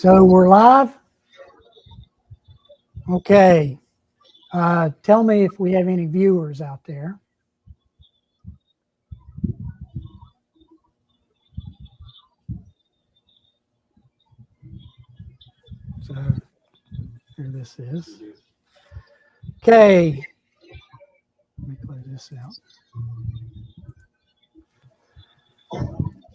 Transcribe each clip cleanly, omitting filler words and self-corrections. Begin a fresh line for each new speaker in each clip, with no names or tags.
So we're live? Okay. Tell me if we have any viewers out there. So here this is. Okay. Let me clear this out.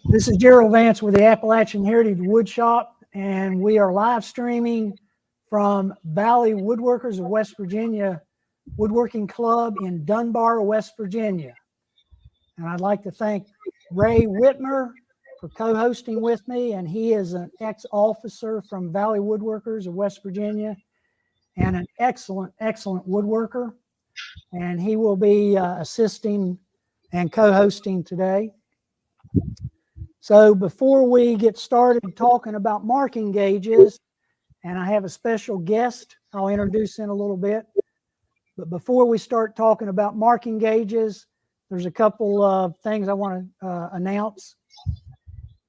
This is Jerill Vance with the Appalachian Heritage Wood Shop, and we are live streaming from Valley Woodworkers of West Virginia Woodworking Club in Dunbar, West Virginia. And I'd like to thank Ray Witmer for co-hosting with me, and he is an ex-officer from Valley Woodworkers of West Virginia and an excellent woodworker. And he will be assisting and co-hosting today. So before we get started talking about marking gauges, and I have a special guest I'll introduce in a little bit, but before we start talking about marking gauges, there's a couple of things I want to announce.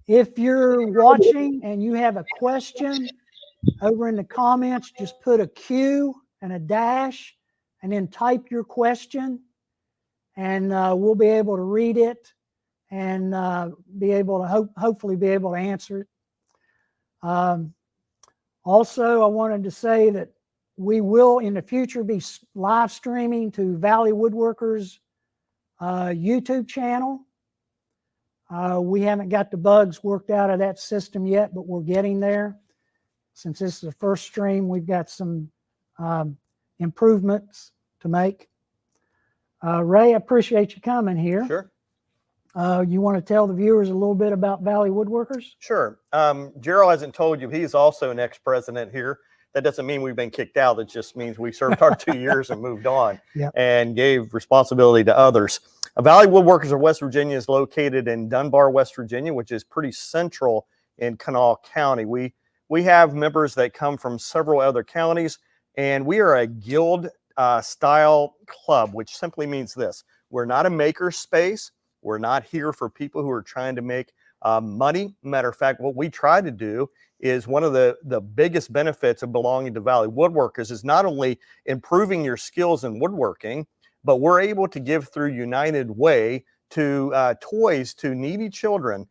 If you're watching and you have a question, over in the comments, just put a Q and a dash and then type your question, and we'll be able to read it and be able to hopefully be able to answer it. Also, I wanted to say that we will in the future be live streaming to Valley Woodworkers YouTube channel. We haven't got the bugs worked out of that system yet, but we're getting there. Since this is the first stream, we've got some improvements to make. Ray, I appreciate you coming here.
Sure.
You want to tell the viewers a little bit about Valley Woodworkers?
Sure. Jerill hasn't told you, he's also an ex-president here. That doesn't mean we've been kicked out. It just means we served our 2 years and moved on.
Yep.
And gave responsibility to others. Valley Woodworkers of West Virginia is located in Dunbar, West Virginia, which is pretty central in Kanawha County. We have members that come from several other counties, and we are a guild style club, which simply means this: we're not a maker space. We're not here for people who are trying to make money. Matter of fact, what we try to do is one of the biggest benefits of belonging to Valley Woodworkers is not only improving your skills in woodworking, but we're able to give through United Way to toys to needy children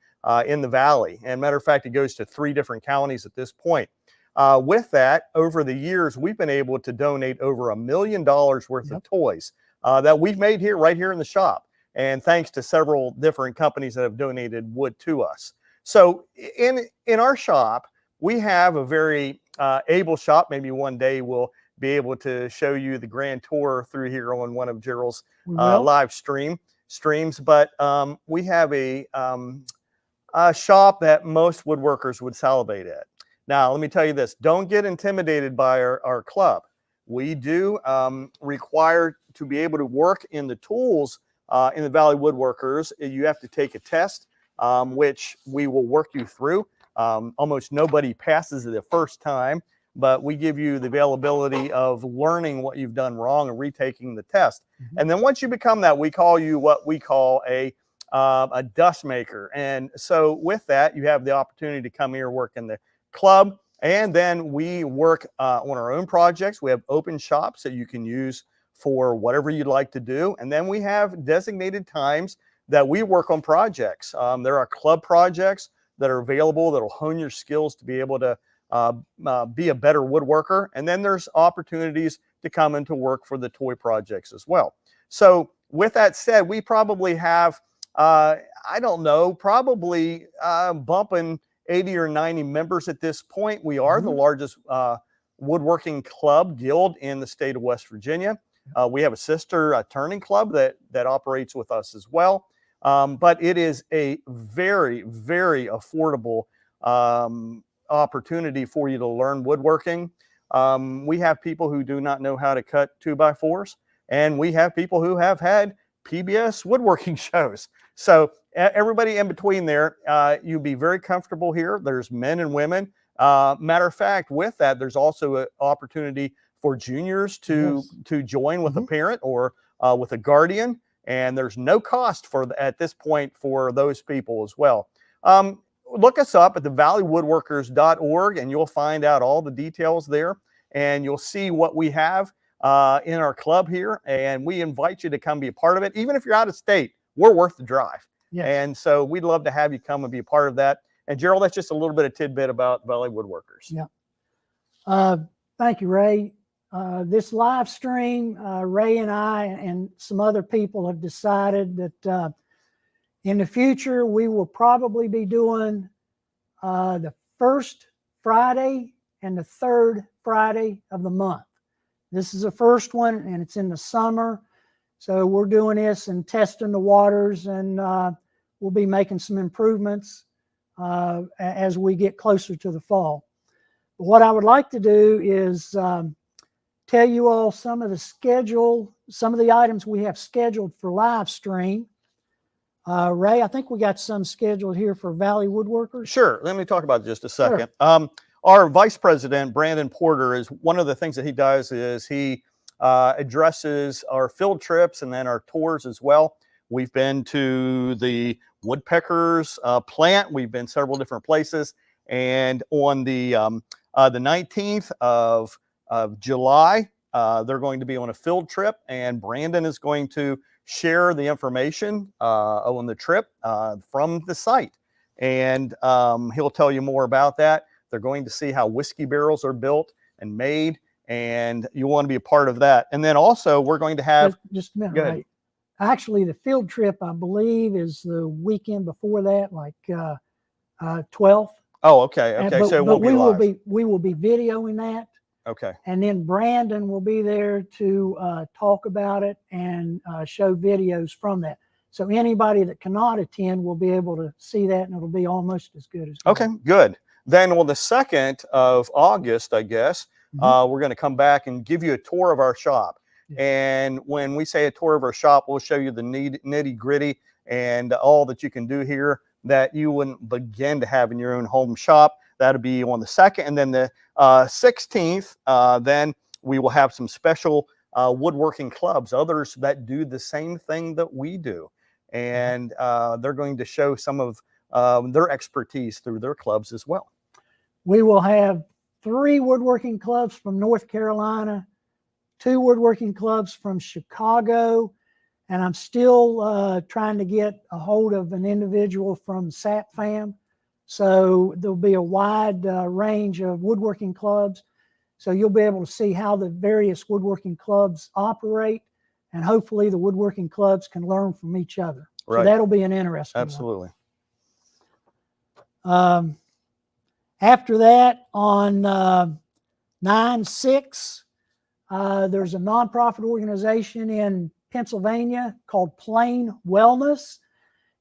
in the Valley. And matter of fact, it goes to 3 different counties at this point. With that, over the years, we've been able to donate over $1 million worth of toys that we've made here, right here in the shop. And thanks to several different companies that have donated wood to us. So in our shop, we have a very able shop. Maybe one day we'll be able to show you the grand tour through here on one of Jerill's live streams. But we have a shop that most woodworkers would salivate at. Now, let me tell you this: don't get intimidated by our club. We do require to be able to work in the tools in the Valley Woodworkers. You have to take a test, which we will work you through. Almost nobody passes it the first time, but we give you the availability of learning what you've done wrong and retaking the test. And then once you become that, we call you what we call a dust maker. And so with that, you have the opportunity to come here, work in the club, and then we work on our own projects. We have open shops that you can use for whatever you'd like to do. And then we have designated times that we work on projects. There are club projects that are available that'll hone your skills to be able to be a better woodworker. And then there's opportunities to come into work for the toy projects as well. So with that said, we probably have, I don't know, probably bumping 80 or 90 members at this point. We are the largest woodworking club guild in the state of West Virginia. We have a sister turning club that operates with us as well. But it is a very, very affordable opportunity for you to learn woodworking. We have people who do not know how to cut 2x4s, and we have people who have had PBS woodworking shows. So everybody in between there, you'll be very comfortable here. There's men and women. Matter of fact, with that, there's also an opportunity for juniors to join with a parent or with a guardian, and there's no cost at this point for those people as well. look us up at the valleywoodworkers.org, and you'll find out all the details there, and you'll see what we have in our club here, and we invite you to come be a part of it. Even if you're out of state, we're worth the drive.
Yes.
And so we'd love to have you come and be a part of that. And Jerill, that's just a little bit of tidbit about Valley Woodworkers.
Yeah. Thank you, Ray. This live stream, Ray and I and some other people have decided that in the future, we will probably be doing the first Friday and the third Friday of the month. This is the first one, and it's in the summer. So we're doing this and testing the waters, and we'll be making some improvements as we get closer to the fall. But what I would like to do is tell you all some of the items we have scheduled for live stream. Ray, I think we got some scheduled here for Valley Woodworkers.
Sure. Let me talk about it just a second. Sure. Our vice president, Brandon Porter, is one of the things that he does is he addresses our field trips and then our tours as well. We've been to the woodpeckers plant. We've been several different places. And on the 19th of July, they're going to be on a field trip, and Brandon is going to share the information on the trip from the site. And he'll tell you more about that. They're going to see how whiskey barrels are built and made, and you want to be a part of that. And then also we're going to have
just a minute, right? Actually, the field trip, I believe, is the weekend before that, like 12th.
Oh, okay. Okay.
But,
so it won't be live.
We will be videoing that.
Okay.
And then Brandon will be there to talk about it and show videos from that. So anybody that cannot attend will be able to see that, and it'll be almost as good as good.
Okay, good. Then on the 2nd of August, I guess, we're going to come back and give you a tour of our shop. Yeah. And when we say a tour of our shop, we'll show you the nitty gritty and all that you can do here that you wouldn't begin to have in your own home shop. That'll be on the 2nd. And then the 16th, then we will have some special woodworking clubs, others that do the same thing that we do. And they're going to show some of their expertise through their clubs as well.
We will have 3 woodworking clubs from North Carolina, 2 woodworking clubs from Chicago, and I'm still trying to get a hold of an individual from SAPFAM. So there'll be a wide range of woodworking clubs. So you'll be able to see how the various woodworking clubs operate, and hopefully the woodworking clubs can learn from each other. Right. So that'll be an interesting
Absolutely.
one. After that, on 9/6, there's a nonprofit organization in Pennsylvania called Plain Wellness,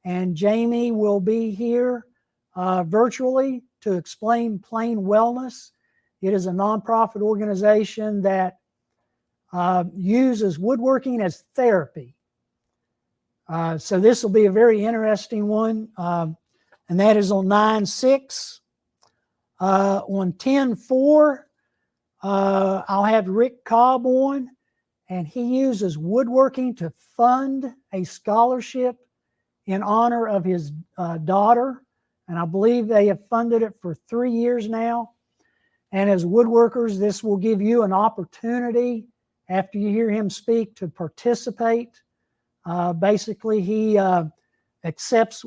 and Jamie will be here virtually to explain Plain Wellness. It is a nonprofit organization that uses woodworking as therapy. So this will be a very interesting one, and that is on 9/6. On 10/4, I'll have Rick Cobb on, and he uses woodworking to fund a scholarship in honor of his daughter, and I believe they have funded it for 3 years now. And as woodworkers, this will give you an opportunity after you hear him speak to participate. Basically, he accepts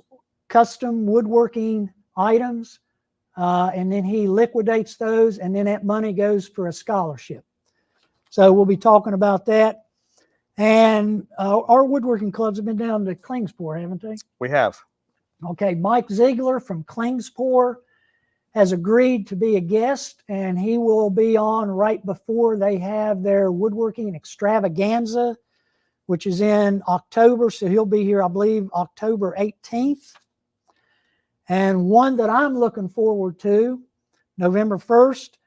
custom woodworking items, and then he liquidates those, and then that money goes for a scholarship. So we'll be talking about that. And our woodworking clubs have been down to Klingspor, haven't they?
We have. Okay,
Mike Ziegler from Klingspor has agreed to be a guest, and he will be on right before they have their woodworking extravaganza, which is in October. So he'll be here, I believe, October 18th. And one that I'm looking forward to, November 1st,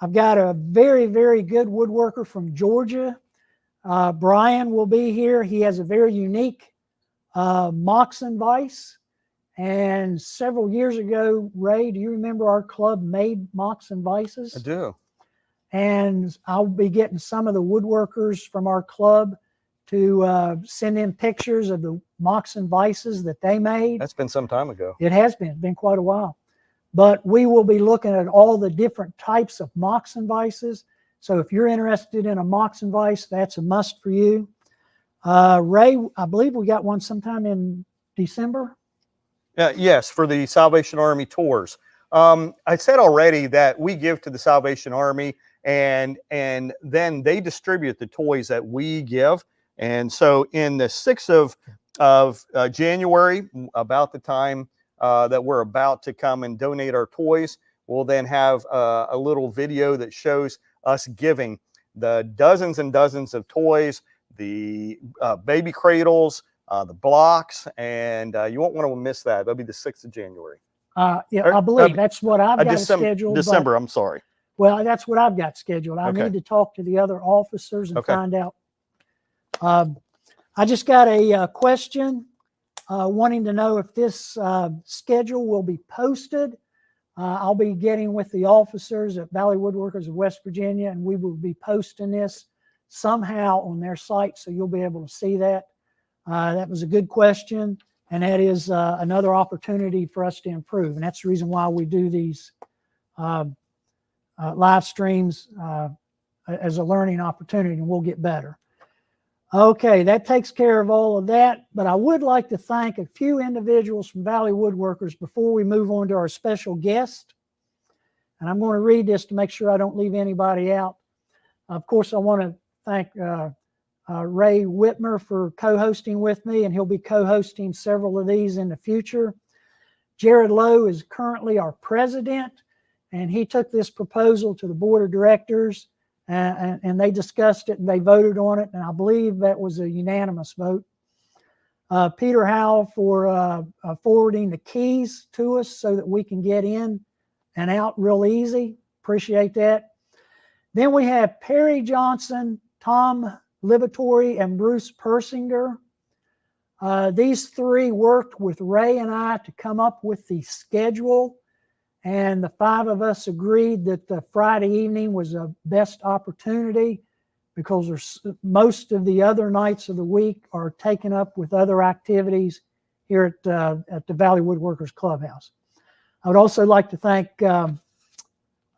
I've got a very, very good woodworker from Georgia. Brian will be here. He has a very unique Moxon vise. And several years ago, Ray, do you remember our club made Moxon vices?
I do.
And I'll be getting some of the woodworkers from our club to send in pictures of the Moxon vices that they made.
That's been some time ago.
It has been. It's been quite a while. but we will be looking at all the different types of Moxon vices. So if you're interested in a Moxon vice, that's a must for you. Ray, I believe we got one sometime in December.
Yes, for the Salvation Army tours. I said already that we give to the Salvation Army, and then they distribute the toys that we give. And so in the 6th of January, about the time that we're about to come and donate our toys, we'll then have a little video that shows us giving the dozens and dozens of toys, the baby cradles, the blocks, and you won't want to miss that. That'll be the 6th of January.
Yeah, I believe that's what I've got scheduled.
December, I'm sorry.
Well, that's what I've got scheduled. I
Okay.
need to talk to the other officers and find out. I just got a question wanting to know if this schedule will be posted. I'll be getting with the officers at Valley Woodworkers of West Virginia, and we will be posting this somehow on their site, so you'll be able to see that. That was a good question, and that is another opportunity for us to improve, and that's the reason why we do these live streams as a learning opportunity, and we'll get better. Okay, that takes care of all of that, but I would like to thank a few individuals from Valley Woodworkers before we move on to our special guest. And I'm going to read this to make sure I don't leave anybody out. Of course, I want to thank Ray Witmer for co-hosting with me, and he'll be co-hosting several of these in the future. Jared Lowe is currently our president, and he took this proposal to the board of directors, and they discussed it and they voted on it, and I believe that was a unanimous vote. Peter Howell for forwarding the keys to us so that we can get in and out real easy. Appreciate that. Then we have Perry Johnson, Tom Libatory, and Bruce Persinger. These three worked with Ray and I to come up with the schedule, and the 5 of us agreed that the Friday evening was the best opportunity because most of the other nights of the week are taken up with other activities here at the Valley Woodworkers Clubhouse. I would also like to thank,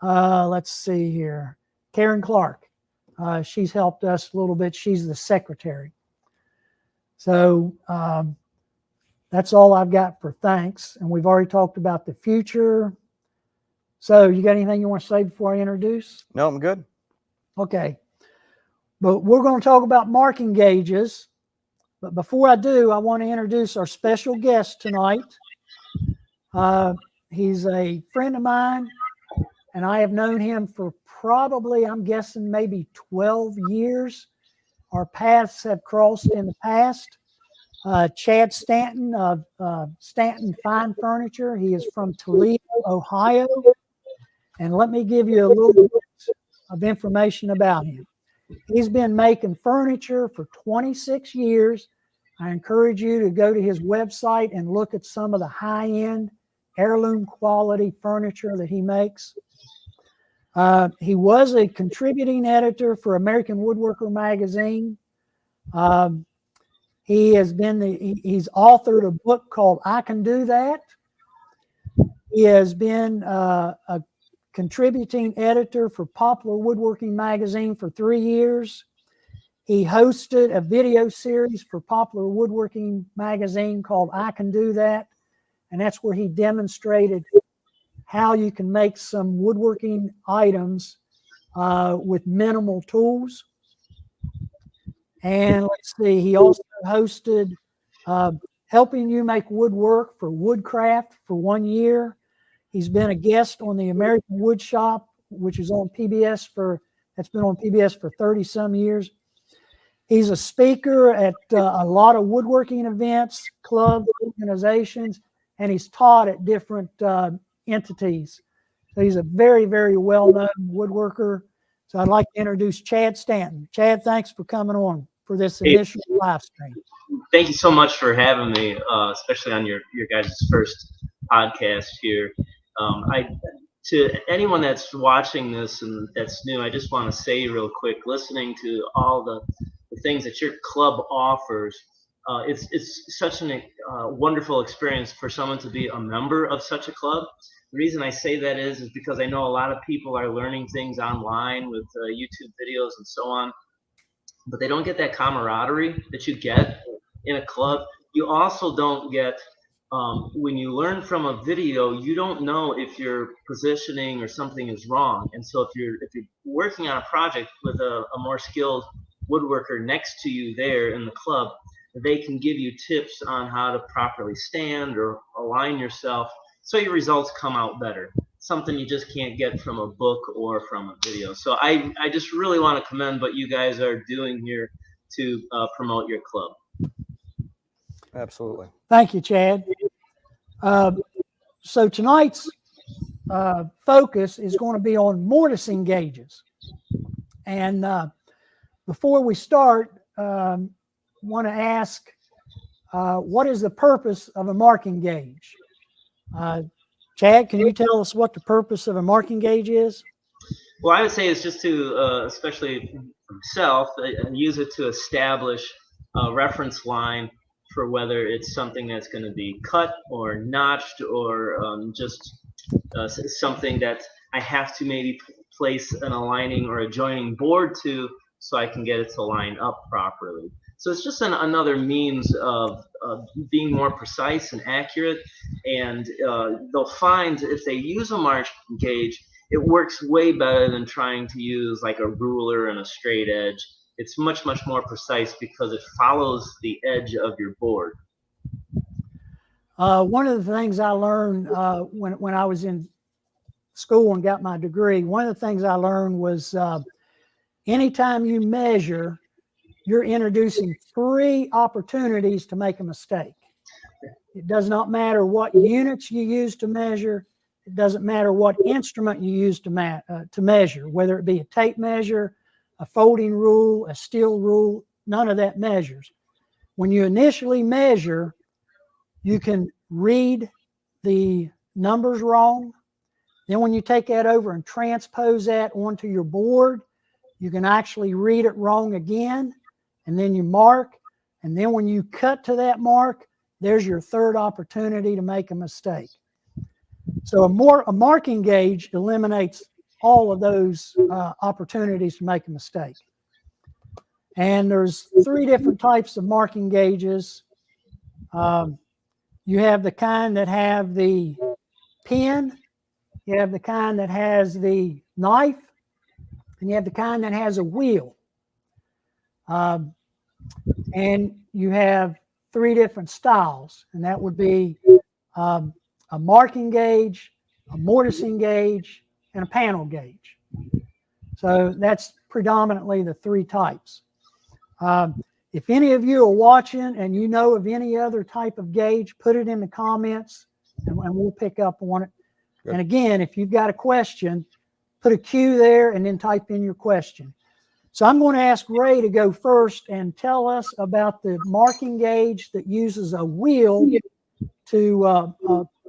let's see here, Karen Clark. She's helped us a little bit. She's the secretary. So that's all I've got for thanks. And we've already talked about the future. So you got anything you want to say before I introduce?
No, I'm good.
Okay. But we're going to talk about marking gauges. But before I do, I want to introduce our special guest tonight. He's a friend of mine, and I have known him for probably, I'm guessing, maybe 12 years. Our paths have crossed in the past. Chad Stanton of Stanton Fine Furniture. He is from Toledo, Ohio. And let me give you a little bit of information about him. He's been making furniture for 26 years. I encourage you to go to his website and look at some of the high-end heirloom quality furniture that he makes. He was a contributing editor for American Woodworker magazine. He's authored a book called I Can Do That. He has been a contributing editor for Popular Woodworking magazine for 3 years. He hosted a video series for Popular Woodworking magazine called I Can Do That, and that's where he demonstrated how you can make some woodworking items with minimal tools. And let's see, he also hosted Helping You Make Woodwork for Woodcraft for 1 year. He's been a guest on the American Wood Shop, which is on PBS that's been on PBS for 30 some years. He's a speaker at a lot of woodworking events, clubs, organizations, and he's taught at different entities. So he's a very, very well-known woodworker. So I'd like to introduce Chad Stanton. Chad, thanks for coming on for this initial live stream.
Thank you so much for having me, especially on your guys' first podcast here. To anyone that's watching this and that's new, I just want to say real quick, listening to all the things that your club offers, it's such a wonderful experience for someone to be a member of such a club. The reason I say that is because I know a lot of people are learning things online with YouTube videos and so on, but they don't get that camaraderie that you get in a club. You also don't get, when you learn from a video, you don't know if your positioning or something is wrong. And so if you're working on a project with a more skilled woodworker next to you there in the club, they can give you tips on how to properly stand or align yourself so your results come out better. Something you just can't get from a book or from a video. So I just really want to commend what you guys are doing here to promote your club.
Absolutely.
Thank you, Chad. So tonight's focus is going to be on mortising gauges. And before we start, want to ask, what is the purpose of a marking gauge? Chad, can you tell us what the purpose of a marking gauge is?
Well, I would say it's just to, especially for myself, use it to establish a reference line for whether it's something that's going to be cut or notched or just something that I have to maybe place an aligning or a joining board to so I can get it to line up properly. So it's just another means of being more precise and accurate. And they'll find if they use a marking gauge, it works way better than trying to use like a ruler and a straight edge. It's much, much more precise because it follows the edge of your board.
One of the things I learned when I was in school and got my degree, one of the things I learned was anytime you measure, you're introducing 3 opportunities to make a mistake. It does not matter what units you use to measure. It doesn't matter what instrument you use to measure, whether it be a tape measure, a folding rule, a steel rule, none of that measures. When you initially measure, you can read the numbers wrong. Then when you take that over and transpose that onto your board, you can actually read it wrong again, and then you mark. And then when you cut to that mark, there's your 3rd opportunity to make a mistake. So a marking gauge eliminates all of those opportunities to make a mistake. And there's 3 different types of marking gauges. You have the kind that have the pin, you have the kind that has the knife, and you have the kind that has a wheel. And you have 3 different styles, and that would be a marking gauge, a mortising gauge, and a panel gauge. So that's predominantly the 3 types. If any of you are watching and you know of any other type of gauge, put it in the comments and we'll pick up on it. Good. And again, if you've got a question, put a Q there and then type in your question. So I'm going to ask Ray to go first and tell us about the marking gauge that uses a wheel to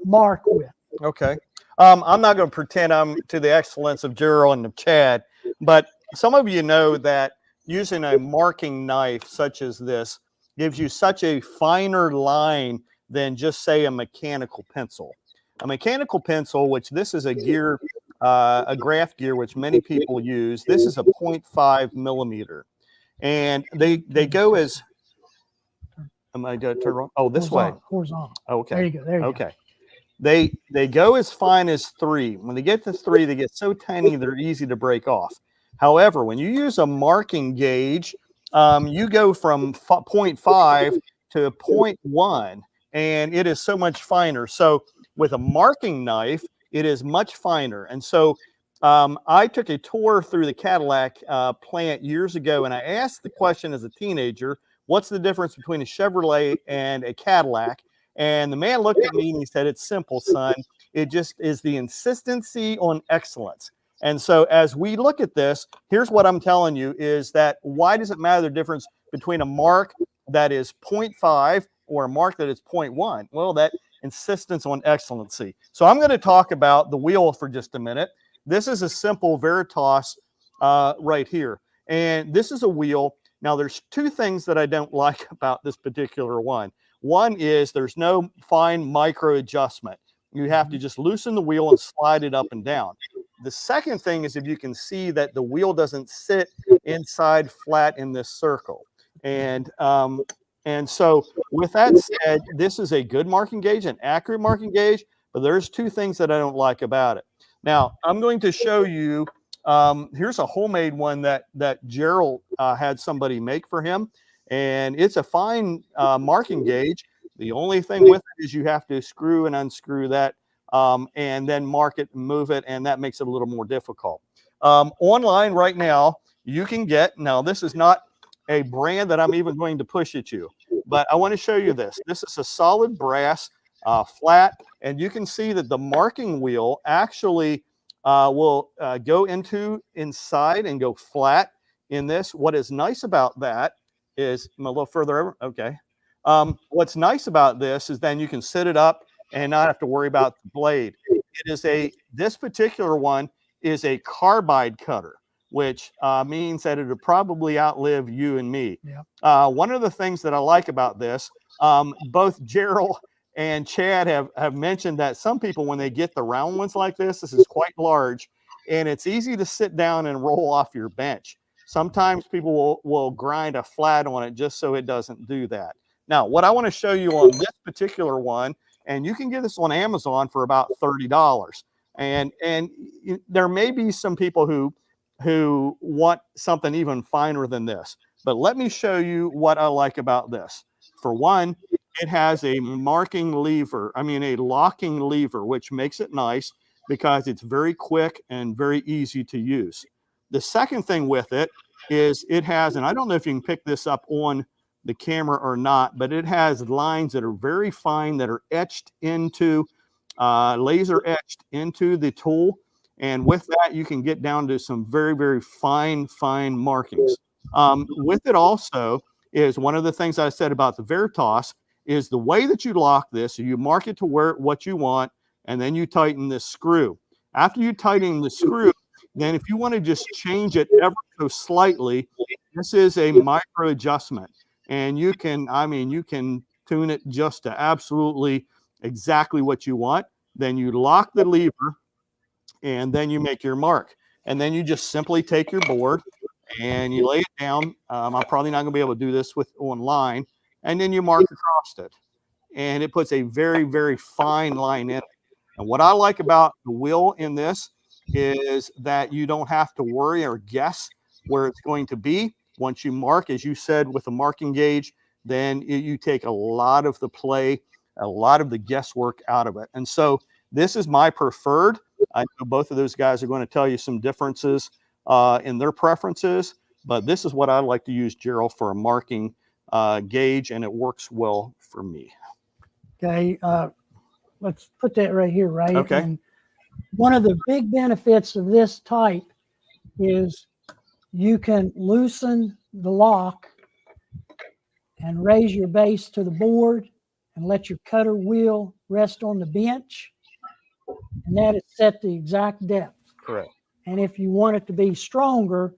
mark with.
Okay. I'm not going to pretend I'm to the excellence of Jerill and of Chad, but some of you know that using a marking knife such as this gives you such a finer line than just, say, a mechanical pencil. A mechanical pencil, which this is a gear, a graph gear, which many people use, this is a 0.5 millimeter. And they go as, am I going to turn wrong? Oh, this way.
Horizontal.
Okay.
There you go. There you go.
They go as fine as 3. When they get to 3, they get so tiny they're easy to break off. However, when you use a marking gauge, you go from 0.5 to 0.1, and it is so much finer. So with a marking knife, it is much finer. And so I took a tour through the Cadillac plant years ago, and I asked the question as a teenager, what's the difference between a Chevrolet and a Cadillac? And the man looked at me and he said, it's simple, son. It just is the insistency on excellence. And so as we look at this, here's what I'm telling you is that why does it matter the difference between a mark that is 0.5 or a mark that is 0.1? Well, that insistence on excellency. So I'm going to talk about the wheel for just a minute. This is a simple Veritas right here. And this is a wheel. Now, there's 2 things that I don't like about this particular one. One is there's no fine micro adjustment. You have to just loosen the wheel and slide it up and down. The second thing is if you can see that the wheel doesn't sit inside flat in this circle. And so with that said, this is a good marking gauge, an accurate marking gauge, but there's two things that I don't like about it. Now, I'm going to show you, here's a homemade one that Jerill had somebody make for him. And it's a fine marking gauge. The only thing with it is you have to screw and unscrew that and then mark it and move it, and that makes it a little more difficult. Online right now, you can get, now this is not a brand that I'm even going to push at you, but I want to show you this. This is a solid brass flat, and you can see that the marking wheel actually will go inside and go flat in this. What is nice about that is, I'm a little further over, okay. What's nice about this is then you can sit it up and not have to worry about the blade. It is this particular one is a carbide cutter, which means that it'll probably outlive you and me. Yeah. One of the things that I like about this, both Jerill and Chad have mentioned that some people, when they get the round ones like this is quite large, and it's easy to sit down and roll off your bench. Sometimes people will grind a flat on it just so it doesn't do that. Now, what I want to show you on this particular one, and you can get this on Amazon for about $30. And there may be some people who want something even finer than this. But let me show you what I like about this. For one, it has a marking lever, a locking lever, which makes it nice because it's very quick and very easy to use. The second thing with it is it has, and I don't know if you can pick this up on the camera or not, but it has lines that are very fine that are etched into, laser etched into the tool. And with that, you can get down to some very, very fine markings. With it also is one of the things I said about the Veritas is the way that you lock this, so you mark it to what you want, and then you tighten this screw. After you tighten the screw, then if you want to just change it ever so slightly, this is a micro adjustment. And you can tune it just to absolutely exactly what you want. Then you lock the lever, and then you make your mark. And then you just simply take your board and you lay it down. I'm probably not going to be able to do this online. And then you mark across it. And it puts a very, very fine line in it. And what I like about the wheel in this is that you don't have to worry or guess where it's going to be. Once you mark, as you said, with a marking gauge, then you take a lot of the play, a lot of the guesswork out of it. And so this is my preferred. I know both of those guys are going to tell you some differences in their preferences, but this is what I like to use, Jerill, for a marking gauge, and it works well for me.
Okay, let's put that right here, right?
Okay.
And one of the big benefits of this type is you can loosen the lock and raise your base to the board and let your cutter wheel rest on the bench. And that is set the exact depth.
Correct.
And if you want it to be stronger,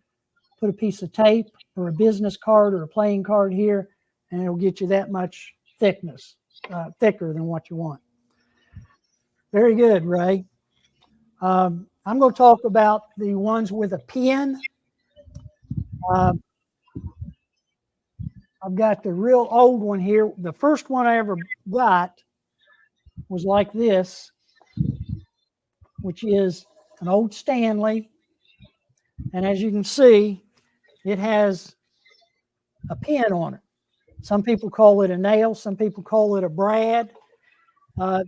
put a piece of tape or a business card or a playing card here, and it'll get you that much thickness, thicker than what you want. Very good, Ray. I'm going to talk about the ones with a pin. I've got the real old one here. The first one I ever got was like this, which is an old Stanley. And as you can see, it has a pin on it. Some people call it a nail. Some people call it a brad.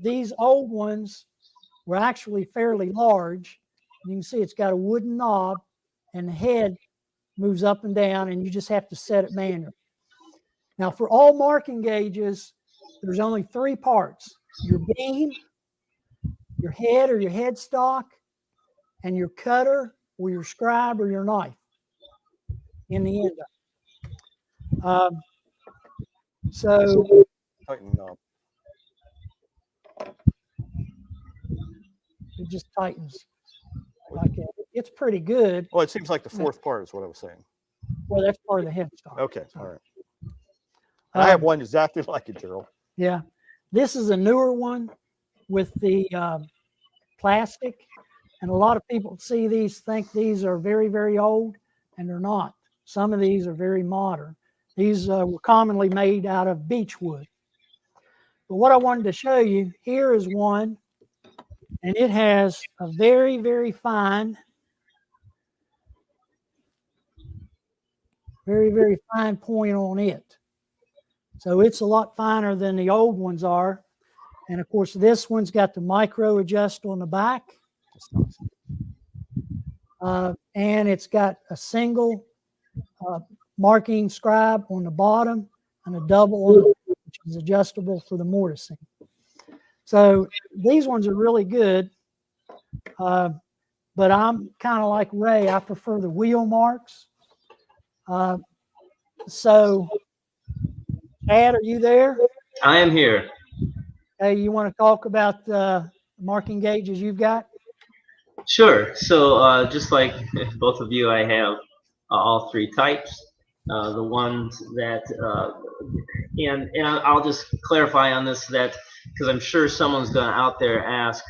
These old ones were actually fairly large. You can see it's got a wooden knob, and the head moves up and down, and you just have to set it manually. Now, for all marking gauges, there's only three parts: your beam, your head or your headstock, and your cutter or your scribe or your knife in the end of it. So
Tighten knob.
it just tightens like that. It's pretty good.
Well, it seems like the fourth part is what I was saying.
Well, that's part of the headstock.
Okay, all right. I have one exactly like it, Jerill.
Yeah. This is a newer one. with the plastic. And a lot of people see these, think these are very, very old, and they're not. Some of these are very modern. These were commonly made out of beech wood. But what I wanted to show you here is one, and it has a very, very fine, very, very fine point on it. So it's a lot finer than the old ones are. And of course, this one's got the micro adjust on the back. And it's got a single marking scribe on the bottom and a double on the, which is adjustable for the mortising. So these ones are really good, but I'm kind of like Ray. I prefer the wheel marks. So, Chad, are you there?
I am here.
Hey, you want to talk about the marking gauges you've got?
Sure. So just like both of you, I have all three types. The ones that, and I'll just clarify on this, that because I'm sure someone's going to out there ask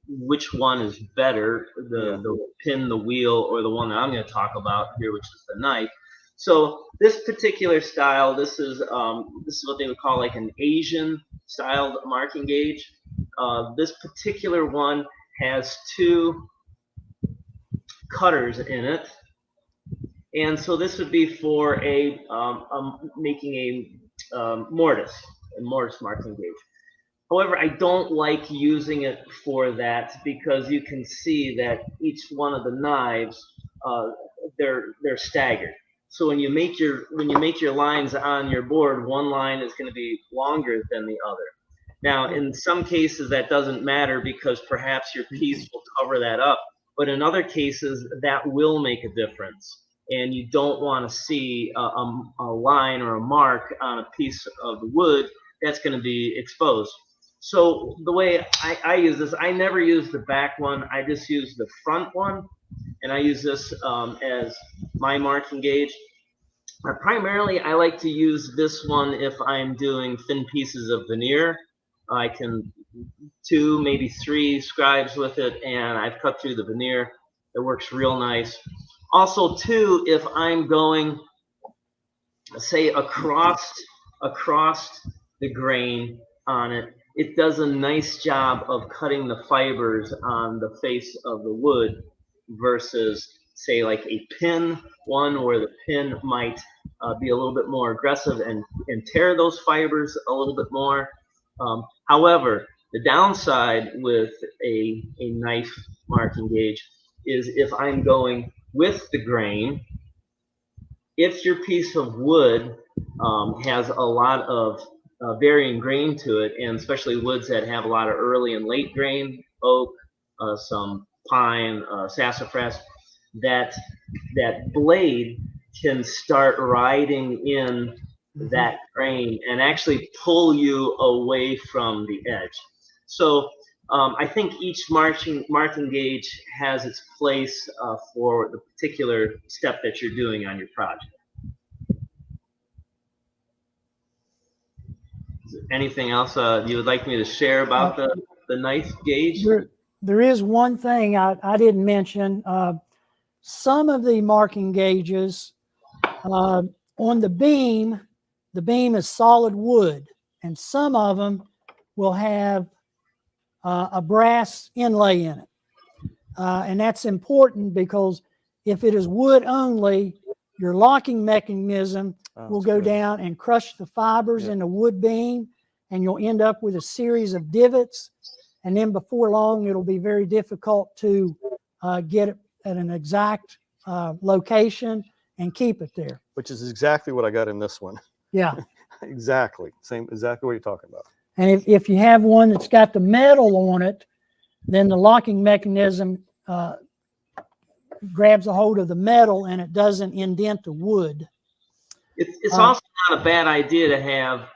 which one is better, the pin, the wheel, or the one that I'm going to talk about here, which is the knife. So this particular style, this is what they would call like an Asian styled marking gauge. This particular one has two cutters in it, and so this would be for making a mortise marking gauge. However, I don't like using it for that because you can see that each one of the knives, they're staggered. So when you make your lines on your board, one line is going to be longer than the other. Now, in some cases, that doesn't matter because perhaps your piece will cover that up. But in other cases, that will make a difference. And you don't want to see a line or a mark on a piece of the wood that's going to be exposed. So the way I use this, I never use the back one. I just use the front one. And I use this as my marking gauge. Primarily, I like to use this one if I'm doing thin pieces of veneer. I can 2, maybe 3 scribes with it, and I've cut through the veneer. It works real nice. Also, too, if I'm going, say, across the grain on it, it does a nice job of cutting the fibers on the face of the wood versus, say, like a pin one where the pin might be a little bit more aggressive and tear those fibers a little bit more. However, the downside with a knife marking gauge is if I'm going with the grain, if your piece of wood has a lot of varying grain to it, and especially woods that have a lot of early and late grain, oak, some pine, sassafras, that blade can start riding in that grain and actually pull you away from the edge. So I think each marking gauge has its place for the particular step that you're doing on your project. Anything else you would like me to share about the knife gauge?
There is one thing I didn't mention. Some of the marking gauges on the beam is solid wood, and some of them will have a brass inlay in it. And that's important because if it is wood only, your locking mechanism will go down and crush the fibers in the wood beam, and you'll end up with a series of divots. And then before long, it'll be very difficult to get it at an exact location and keep it there.
Which is exactly what I got in this one.
Yeah.
Exactly what you're talking about.
And if you have one that's got the metal on it, then the locking mechanism grabs a hold of the metal and it doesn't indent the wood.
It's also not a bad idea to have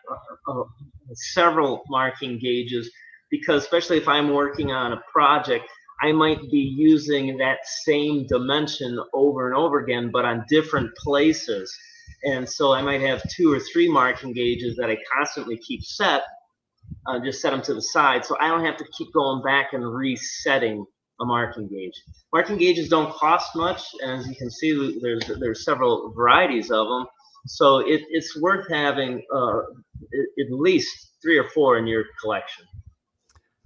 several marking gauges, because especially if I'm working on a project, I might be using that same dimension over and over again, but on different places. And so I might have 2 or 3 marking gauges that I constantly keep set just set them to the side, so I don't have to keep going back and resetting a marking gauge. Marking gauges don't cost much, and as you can see, there's several varieties of them, so it's worth having at least 3 or 4 in your collection.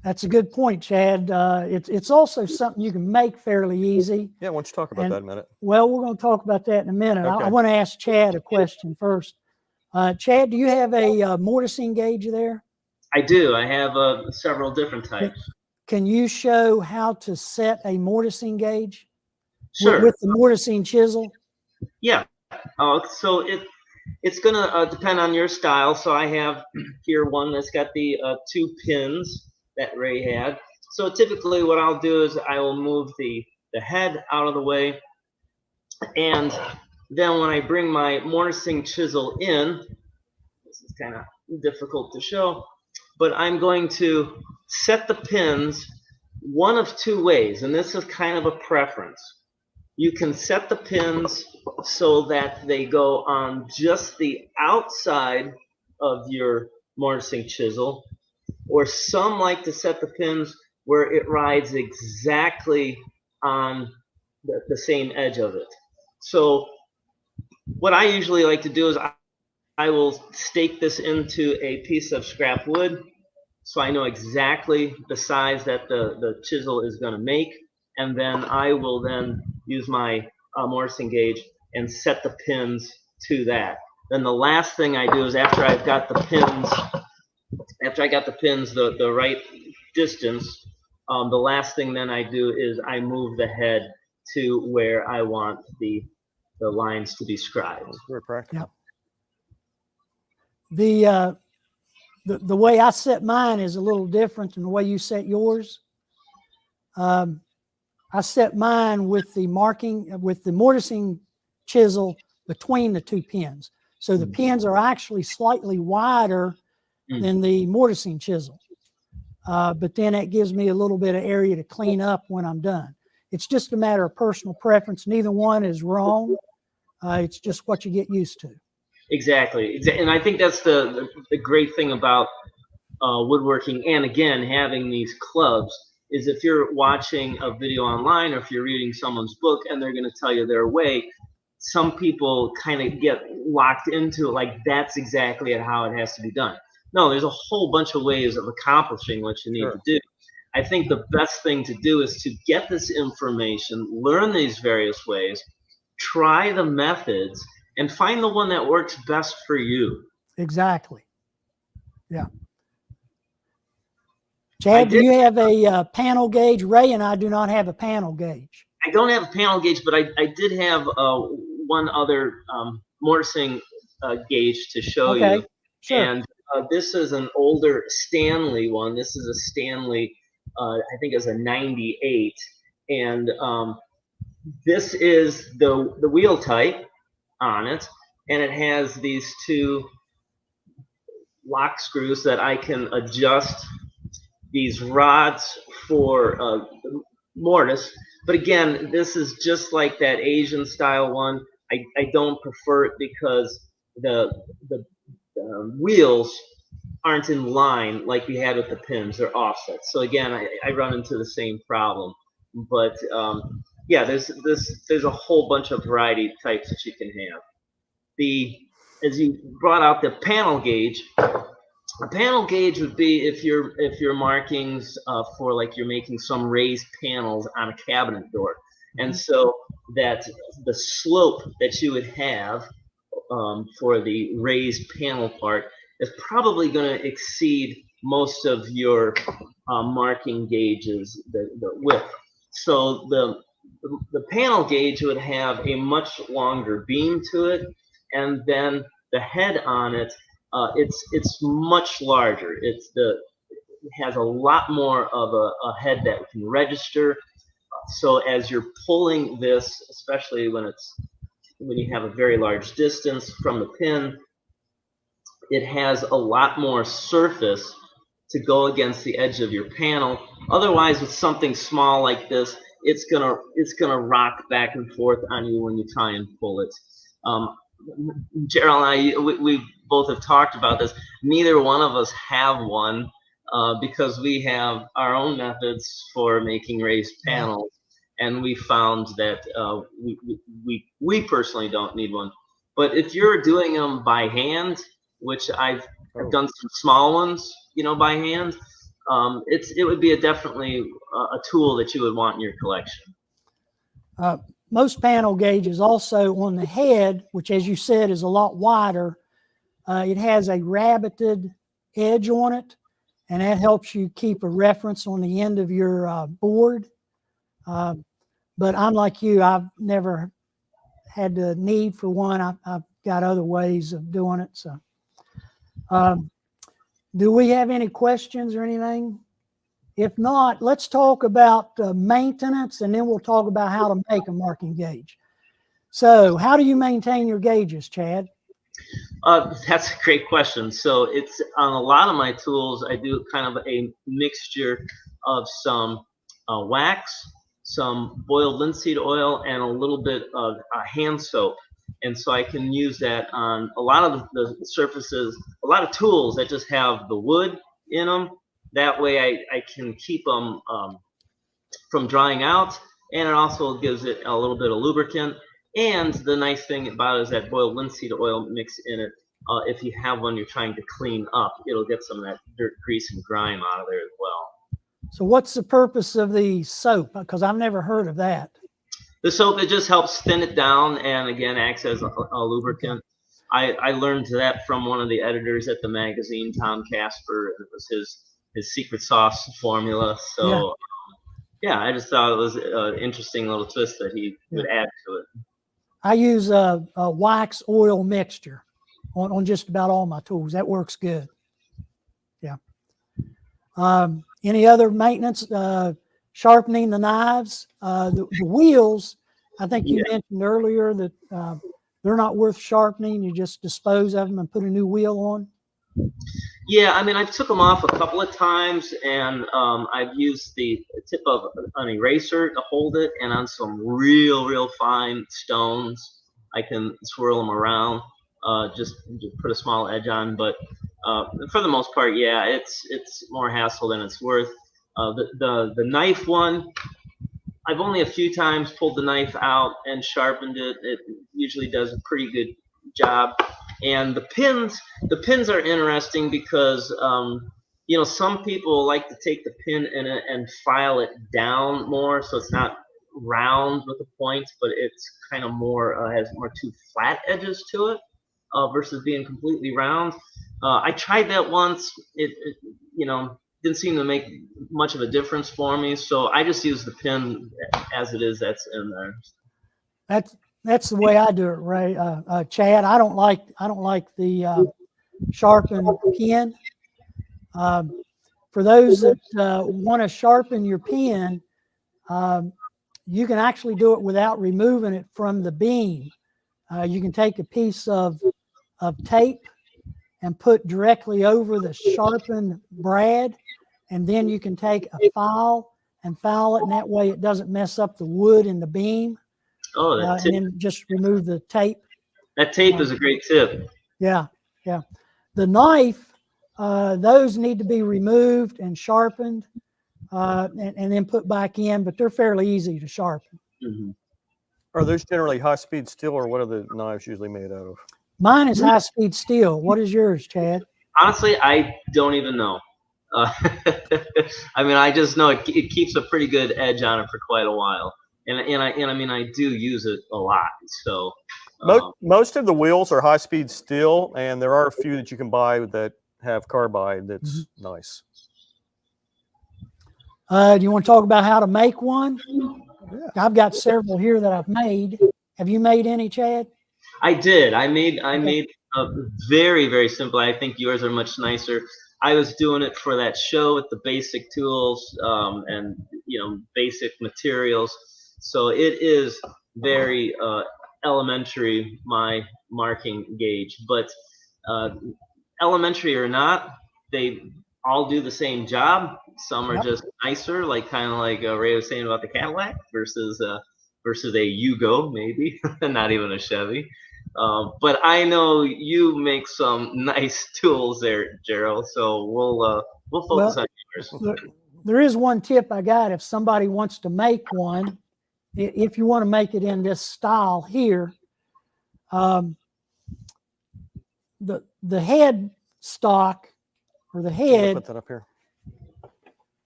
That's a good point, Chad. It's also something you can make fairly easy.
Yeah, why don't you talk about that in a minute?
Well, we're going to talk about that in a minute.
Okay.
I want to ask Chad a question first. Chad, do you have a mortising gauge there?
I do. I have several different types.
Can you show how to set a mortising gauge?
Sure.
With the mortising chisel?
Yeah. So it's going to depend on your style. So I have here one that's got the 2 pins that Ray had. So typically what I'll do is I will move the head out of the way, and then when I bring my mortising chisel in, this is kind of difficult to show, but I'm going to set the pins one of 2 ways, and this is kind of a preference. You can set the pins so that they go on just the outside of your mortising chisel, or some like to set the pins where it rides exactly on the same edge of it. So what I usually like to do is I will stake this into a piece of scrap wood, so I know exactly the size that the chisel is going to make, and then I will then use my mortising gauge and set the pins to that. Then the last thing I do is after I got the pins the right distance, the last thing then I do is I move the head to where I want the lines to be scribed.
That's very practical.
Yeah. The way I set mine is a little different than the way you set yours. I set mine with the mortising chisel between the 2 pins. So the pins are actually slightly wider than the mortising chisel. But then it gives me a little bit of area to clean up when I'm done. It's just a matter of personal preference. Neither one is wrong. It's just what you get used to.
Exactly. And I think that's the great thing about woodworking, and again, having these clubs, is if you're watching a video online or if you're reading someone's book and they're going to tell you their way, some people kind of get locked into it, like that's exactly how it has to be done. No, there's a whole bunch of ways of accomplishing what you need to do. I think the best thing to do is to get this information, learn these various ways, try the methods, and find the one that works best for you.
Exactly. Yeah. Chad, do you have a panel gauge? Ray and I do not have a panel gauge.
I don't have a panel gauge, but I did have one other mortising gauge to show you.
Sure.
And this is an older Stanley one. This is a Stanley, I think it's a 98. And this is the wheel type on it. And it has these 2 lock screws that I can adjust these rods for mortise. But again, this is just like that Asian style one. I don't prefer it because the wheels aren't in line like we had with the pins. They're offset. So again, I run into the same problem. But yeah, there's a whole bunch of variety types that you can have. As you brought out the panel gauge, a panel gauge would be if your markings for, like, you're making some raised panels on a cabinet door, and so that the slope that you would have for the raised panel part is probably going to exceed most of your marking gauges, the width. So the panel gauge would have a much longer beam to it, and then the head on it, it's much larger. It has a lot more of a head that can register. So as you're pulling this, especially when you have a very large distance from the pin, it has a lot more surface to go against the edge of your panel. Otherwise, with something small like this, it's gonna rock back and forth on you when you try and pull it. Jerill and I, we both have talked about this. Neither one of us have one, because we have our own methods for making raised panels, and we found that we personally don't need one. But if you're doing them by hand, which I've done some small ones, by hand, it would be definitely a tool that you would want in your collection.
Most panel gauges also on the head, which as you said is a lot wider, it has a rabbited edge on it, and that helps you keep a reference on the end of your board. But I'm like you, I've never had the need for one. I've got other ways of doing it. So do we have any questions or anything? If not, let's talk about maintenance, and then we'll talk about how to make a marking gauge. So how do you maintain your gauges, Chad?
That's a great question. So it's on a lot of my tools, I do kind of a mixture of some wax, some boiled linseed oil, and a little bit of hand soap. And so I can use that on a lot of the surfaces, a lot of tools that just have the wood in them. That way I can keep them from drying out, and it also gives it a little bit of lubricant. And the nice thing about it is that boiled linseed oil mix in it. If you have one you're trying to clean up, it'll get some of that dirt, grease, and grime out of there as well.
So what's the purpose of the soap? Because I've never heard of that.
The soap, it just helps thin it down, and again acts as a lubricant. I learned that from one of the editors at the magazine, Tom Casper. It was his secret sauce formula. So yeah, I just thought it was an interesting little twist that he would add to it.
I use a wax oil mixture on just about all my tools. That works good. Yeah. Any other maintenance? Sharpening the knives, the wheels. I think you mentioned earlier that they're not worth sharpening. You just dispose of them and put a new wheel on.
Yeah, I mean, I took them off a couple of times, and I've used the tip of an eraser to hold it, and on some real fine stones, I can swirl them around, just to put a small edge on. But for the most part, yeah, it's more hassle than it's worth. The knife one, I've only a few times pulled the knife out and sharpened it. It usually does a pretty good job. And the pins are interesting because some people like to take the pin and file it down more, so it's not round with the points, but it's kind of more has more two flat edges to it versus being completely round. I tried that once. It didn't seem to make much of a difference for me, so I just use the pin as it is. That's in there.
That's the way I do it, Ray. Chad, I don't like the sharpened pin. For those that want to sharpen your pen, you can actually do it without removing it from the beam. You can take a piece of tape and put directly over the sharpened brad, and then you can take a file and file it, and that way it doesn't mess up the wood in the beam.
Oh,
and then just remove the tape.
That tape is a great tip.
Yeah. The knife, those need to be removed and sharpened, and then put back in, but they're fairly easy to sharpen.
Mm-hmm.
Are those generally high-speed steel, or what are the knives usually made out of?
Mine is high-speed steel. What is yours, Chad?
Honestly, I don't even know. I mean, I just know it keeps a pretty good edge on it for quite a while. And I mean, I do use it a lot. So
most of the wheels are high-speed steel, and there are a few that you can buy that have carbide. That's nice.
Do you want to talk about how to make one? Yeah. I've got several here that I've made. Have you made any, Chad?
I did. I made very, very simple. I think yours are much nicer. I was doing it for that show with the basic tools and basic materials. So it is very elementary, my marking gauge. But elementary or not, they all do the same job. Some are just nicer, kind of like Ray was saying about the Cadillac versus a Yugo, maybe, not even a Chevy. But I know you make some nice tools there, Jerill. So We'll focus on yours.
There is one tip I got if somebody wants to make one, if you want to make it in this style here. The head stock or the head
Put that up here.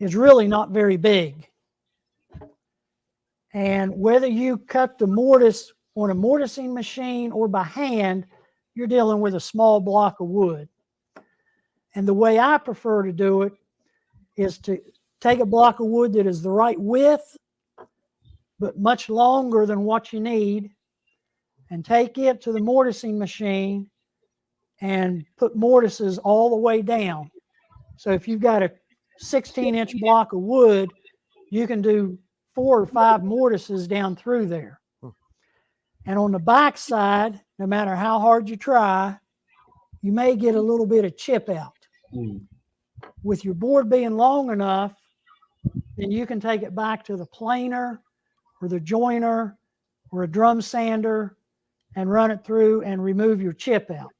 is really not very big. And whether you cut the mortise on a mortising machine or by hand, you're dealing with a small block of wood. And the way I prefer to do it is to take a block of wood that is the right width, but much longer than what you need, and take it to the mortising machine and put mortises all the way down. So if you've got a 16-inch block of wood, you can do 4 or 5 mortises down through there. And on the back side, no matter how hard you try, you may get a little bit of chip out. With your board being long enough, then you can take it back to the planer or the joiner or a drum sander and run it through and remove your chip out.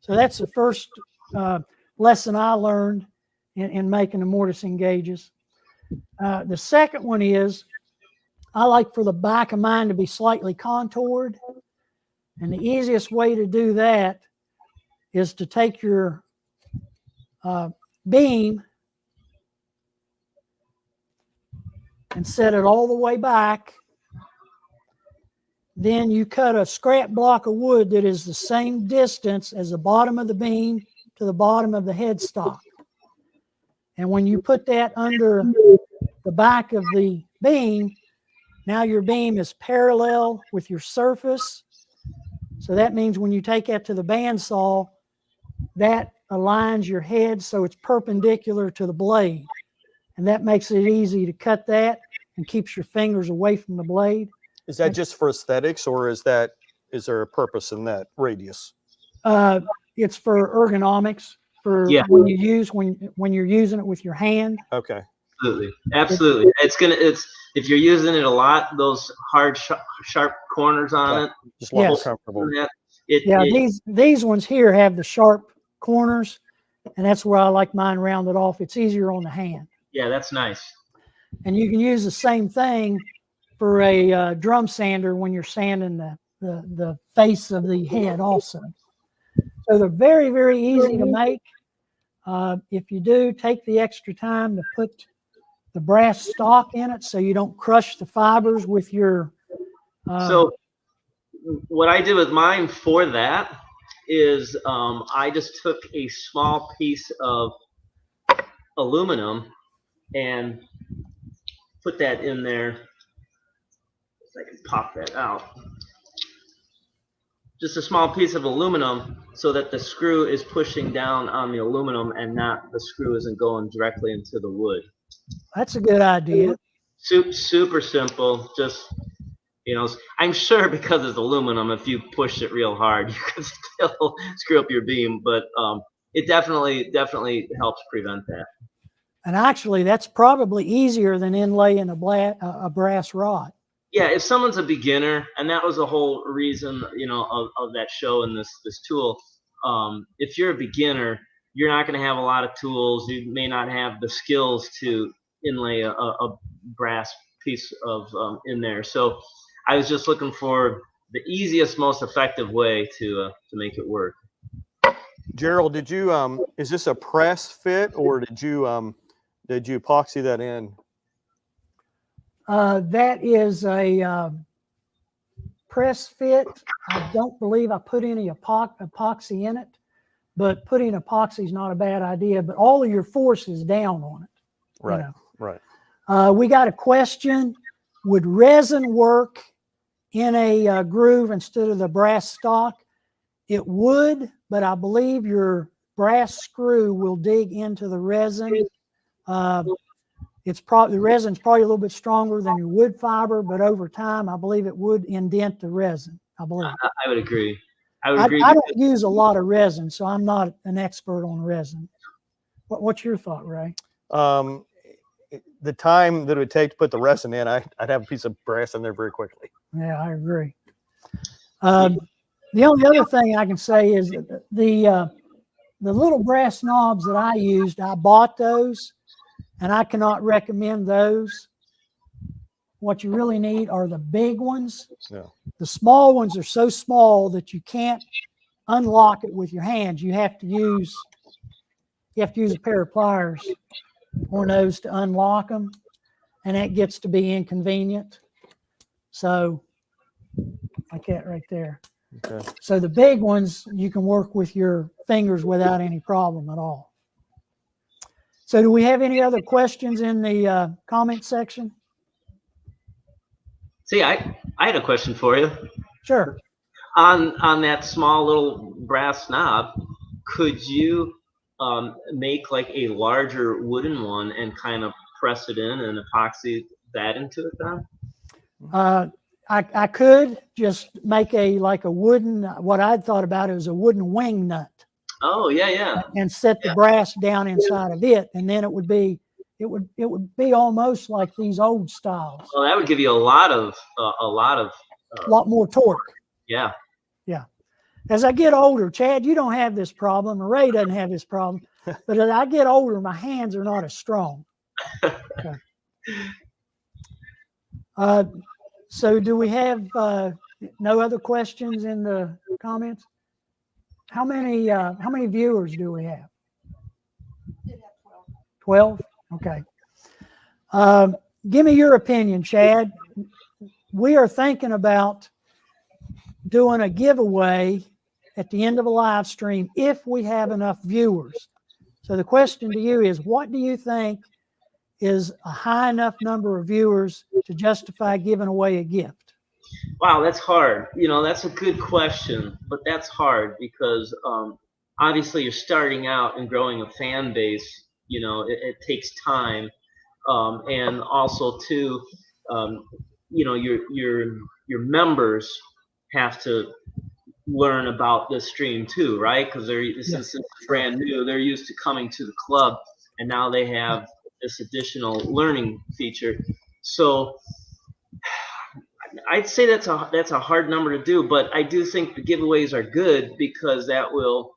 So that's the first lesson I learned in making the mortising gauges. The second one is I like for the back of mine to be slightly contoured. And the easiest way to do that is to take your beam and set it all the way back. Then you cut a scrap block of wood that is the same distance as the bottom of the beam to the bottom of the headstock. And when you put that under the back of the beam, now your beam is parallel with your surface. So that means when you take that to the bandsaw, that aligns your head so it's perpendicular to the blade. And that makes it easy to cut that and keeps your fingers away from the blade.
Is that just for aesthetics, or is there a purpose in that radius?
It's for ergonomics, for when you're using it with your hand.
Okay.
Absolutely. It's if you're using it a lot, those hard, sharp corners on it.
Just more comfortable.
These ones here have the sharp corners, and that's where I like mine rounded off. It's easier on the hand.
Yeah, that's nice. And
you can use the same thing for a drum sander when you're sanding the face of the head also. So they're very, very easy to make. If you do, take the extra time to put the brass stock in it so you don't crush the fibers with your...
So what I did with mine for that is I just took a small piece of aluminum and put that in there. If I can pop that out. Just a small piece of aluminum so that the screw is pushing down on the aluminum and not the screw isn't going directly into the wood.
That's a good idea.
Super simple. Just, I'm sure because it's aluminum, if you push it real hard, you could still screw up your beam, but it definitely helps prevent that.
And actually, that's probably easier than inlaying a brass rod.
Yeah, if someone's a beginner, and that was the whole reason, of that show and this tool. If you're a beginner, you're not going to have a lot of tools. You may not have the skills to inlay a brass piece of in there. So I was just looking for the easiest, most effective way to make it work.
Jerill, did you is this a press fit, or did you epoxy that in?
That is a press fit. I don't believe I put any epoxy in it, but putting epoxy is not a bad idea. But all of your force is down on it.
Right, right.
We got a question. Would resin work in a groove instead of the brass stock? It would, but I believe your brass screw will dig into the resin. The resin's probably a little bit stronger than your wood fiber, but over time, I believe it would indent the resin. I believe.
I would agree. I
don't use a lot of resin, so I'm not an expert on resin. What's your thought, Ray?
The time that it would take to put the resin in, I'd have a piece of brass in there very quickly.
Yeah, I agree. The only other thing I can say is that the the little brass knobs that I used, I bought those, and I cannot recommend those. What you really need are the big ones.
Yeah.
The small ones are so small that you can't unlock it with your hands. You have to use a pair of pliers on those to unlock them, and that gets to be inconvenient. So, like that right there.
Okay.
So the big ones you can work with your fingers without any problem at all. So do we have any other questions in the comment section?
See, I had a question for you.
Sure.
On that small little brass knob, could you make like a larger wooden one and kind of press it in and epoxy that into it then?
I could just make a wooden, what I'd thought about is a wooden wing nut.
Oh yeah.
And set the brass down inside of it, and then it would be almost like these old styles.
Well, that would give you a lot
more torque.
Yeah.
Yeah. As I get older, Chad, you don't have this problem, or Ray doesn't have this problem, but as I get older, my hands are not as strong. Okay. So do we have no other questions in the comments? How many viewers do we have? 12? Okay. Give me your opinion, Chad. We are thinking about doing a giveaway at the end of a live stream if we have enough viewers. So the question to you is, what do you think is a high enough number of viewers to justify giving away a gift?
Wow, that's hard. That's a good question, but that's hard because obviously you're starting out and growing a fan base. It takes time, and also too, your members have to learn about this stream too, right? Because this is brand new. They're used to coming to the club, and now they have this additional learning feature. So I'd say that's a hard number to do, but I do think the giveaways are good because that will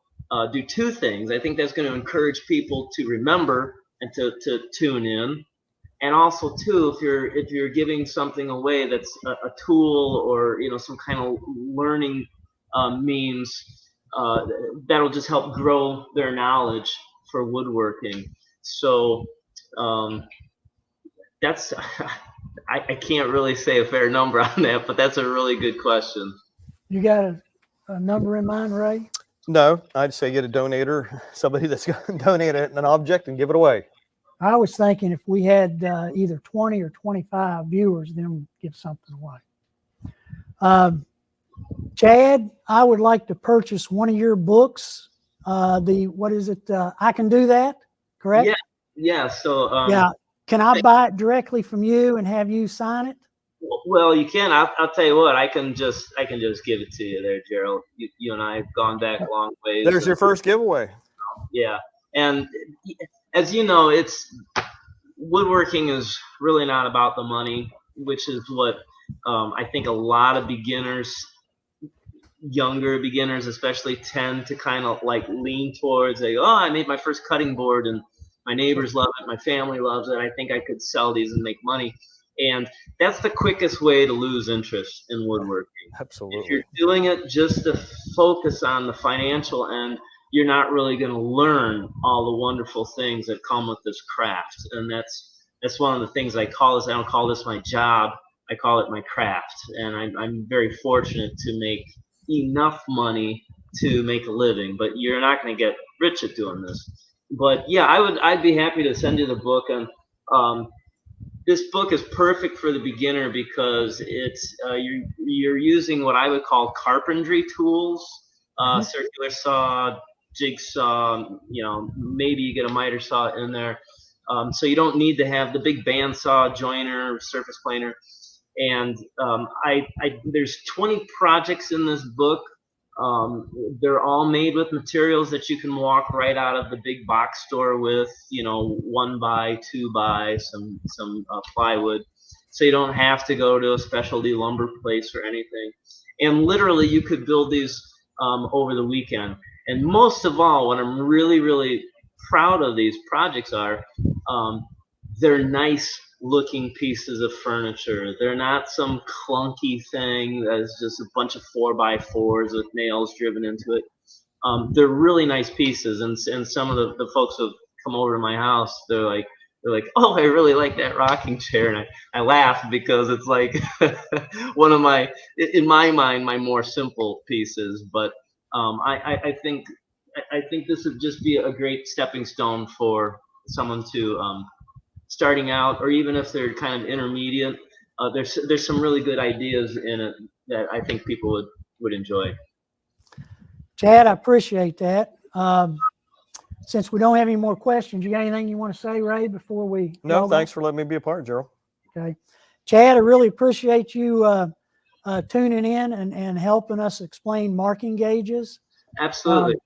do two things. I think that's going to encourage people to remember and to tune in, and also too, if you're giving something away that's a tool or some kind of learning means, that'll just help grow their knowledge for woodworking. So that's. I can't really say a fair number on that, but that's a really good question.
You got a number in mind, Ray?
No, I'd say get a donator, somebody that's going to donate an object and give it away.
I was thinking if we had either 20 or 25 viewers, then we'd give something away. Chad, I would like to purchase one of your books. What is it? I Can Do That, correct?
Yeah. So
yeah. Can I buy it directly from you and have you sign it?
Well, you can. I'll tell you what. I can just give it to you there, Jerill. You and I have gone back a long ways.
There's your first giveaway.
Yeah, and as you know, woodworking is really not about the money, which is what I think a lot of beginners, younger beginners especially, tend to kind of like lean towards. They go, oh, I made my first cutting board and my neighbors love it, my family loves it, I think I could sell these and make money. And that's the quickest way to lose interest in woodworking.
Absolutely.
If you're doing it just to focus on the financial end, you're not really going to learn all the wonderful things that come with this craft. And that's one of the things I call this. I don't call this my job. I call it my craft. And I'm very fortunate to make enough money to make a living. But you're not going to get rich at doing this. But yeah, I'd be happy to send you the book. And this book is perfect for the beginner because it's you're using what I would call carpentry tools, circular saw, jigsaw, maybe you get a miter saw in there. So you don't need to have the big bandsaw, joiner, surface planer. And there's 20 projects in this book. They're all made with materials that you can walk right out of the big box store with, 1x, 2x, some plywood. So you don't have to go to a specialty lumber place or anything. And literally you could build these over the weekend. And most of all, what I'm really, really proud of these projects are, they're nice looking pieces of furniture. They're not some clunky thing that's just a bunch of 4x4s with nails driven into it. They're really nice pieces, and some of the folks who have come over to my house, they're like, oh, I really like that rocking chair, and I laugh because it's like one of my, in my mind, my more simple pieces. But I think this would just be a great stepping stone for someone to starting out, or even if they're kind of intermediate. There's some really good ideas in it that I think people would enjoy.
Chad, I appreciate that. Since we don't have any more questions, you got anything you want to say, Ray, before we?
No, thanks for letting me be a part, Jerill.
Okay. Chad, I really appreciate you tuning in and helping us explain marking gauges.
Absolutely.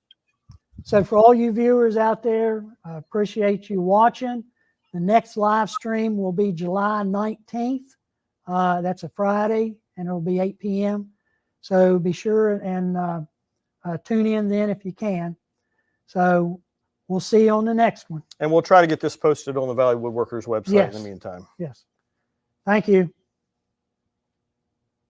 So for all you viewers out there, I appreciate you watching. The next live stream will be July 19th. That's a Friday, and it'll be 8 p.m. So be sure and tune in then if you can. So we'll see you on the next one.
And we'll try to get this posted on the Valley Woodworkers website in the meantime.
Yes. Thank you.